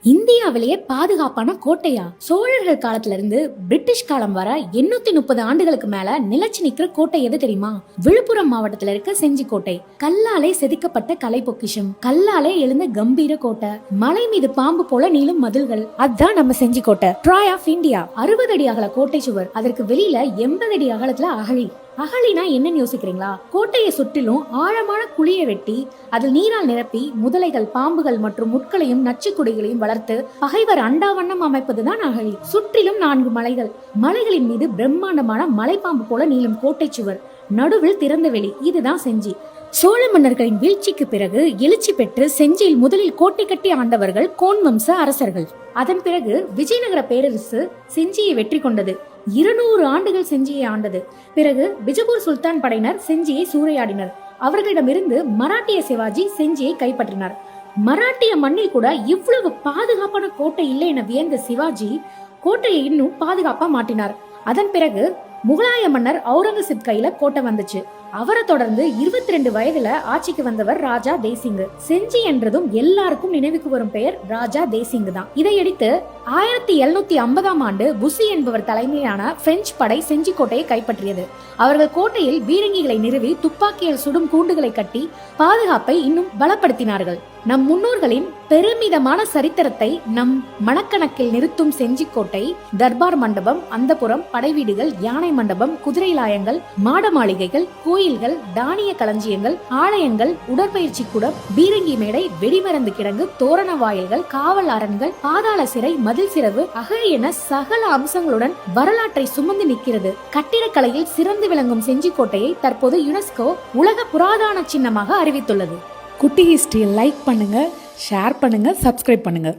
இந்தியாவிலேயே பாதுகாப்பான கோட்டையா? சோழர்கள் காலத்துல இருந்து பிரிட்டிஷ் காலம் வர 830 ஆண்டுகளுக்கு மேல நிலைச்சு நிக்கிற கோட்டை எது தெரியுமா? விழுப்புரம் மாவட்டத்துல இருக்க செஞ்சி கோட்டை. கல்லாலே செதுக்கப்பட்ட கலை பொக்கிஷம், கல்லாலே எழுந்த கம்பீர கோட்டை, மலை மீது பாம்பு போல நீளும் மதில்கள். அதான் நம்ம செஞ்சி கோட்டை. TRAI of India. 60 அடி அகல கோட்டை சுவர், அதற்கு வெளியில 80 அடி அகலத்துல அகழி. அகழினா என்னன்னு யோசிக்கிறீங்களா? கோட்டையை சுற்றிலும் ஆழமான குழியை வெட்டி அதில் நீரால் நிரப்பி முதலைகள், பாம்புகள் மற்றும் முட்களையும் நச்சுக்குடிகளையும் வளர்த்து பகைவர் அண்டாவண்ணம் அமைப்பதுதான் அகழி. சுற்றிலும் 4 மலைகள், மலைகளின் மீது பிரம்மாண்டமான மலைப்பாம்பு போல நீளும் கோட்டை சுவர், நடுவில் திறந்த வெளி. இதுதான் செஞ்சி. சோழ மன்னர்களின் வீழ்ச்சிக்கு பிறகு எழுச்சி பெற்று செஞ்சியில் முதலில் கோட்டை கட்டி ஆண்டவர்கள் கோன் வம்ச அரசர்கள். அதன் பிறகு விஜயநகர பேரரசு செஞ்சியை வெற்றி கொண்டது. 200 ஆண்டுகள் செஞ்சியை ஆண்டது. பிறகு பிஜப்பூர் சுல்தான் படையினர் செஞ்சியை சூறையாடினர். அவர்களிடமிருந்து மராட்டிய சிவாஜி செஞ்சியை கைப்பற்றினார். மராட்டிய மண்ணில் கூட இவ்வளவு பாதுகாப்பான கோட்டை இல்லை என வியந்த சிவாஜி கோட்டையை இன்னும் பாதுகாப்பா மாட்டினார். அதன் பிறகு முகலாய மன்னர் அவுரங்கசீப் கையில கோட்டை வந்துச்சு. அவரை தொடர்ந்து 22 வயதுல ஆட்சிக்கு வந்தவர் ராஜா தேசிங். செஞ்சி என்றதும் எல்லாருக்கும் நினைவுக்கு வரும் பெயர் ராஜா தேசிங் தான். இதையடுத்து 1750ஆம் ஆண்டு புசி என்பவர் தலைமையிலான பிரெஞ்சு படை செஞ்சி கோட்டையை கைப்பற்றியது. அவர்கள் கோட்டையில் பீரங்கிகளை நிறுவி துப்பாக்கியால் சுடும் கூண்டுகளை கட்டி பாதுகாப்பை இன்னும் பலப்படுத்தினார்கள். நம் முன்னோர்களின் பெருமிதமான சரித்திரத்தை நம் மனக்கணக்கில் நிறுத்தும் செஞ்சி கோட்டை தர்பார் மண்டபம், அந்தப்புறம், படைவீடுகள், யானை மண்டபம், குதிரை லாயங்கள், மாட மாளிகைகள், கோயில்கள், தானிய களஞ்சியங்கள், ஆலயங்கள், உடற்பயிற்சி கூடம், பீரங்கி மேடை, வெடிமருந்து கிடங்கு, தோரண வாயில்கள், காவல் அரண்கள், பாதாள சிறை, மதில் சிறவு, அகழி என சகல அம்சங்களுடன் வரலாற்றை சுமந்து நிற்கிறது. கட்டிடக்கலையில் சிறந்து விளங்கும் செஞ்சி கோட்டையை தற்போது யுனெஸ்கோ உலக புராதன சின்னமாக அறிவித்துள்ளது. குட்டி ஹிஸ்டரியை லைக் பண்ணுங்க, ஷேர் பண்ணுங்க, சப்ஸ்கிரைப் பண்ணுங்க.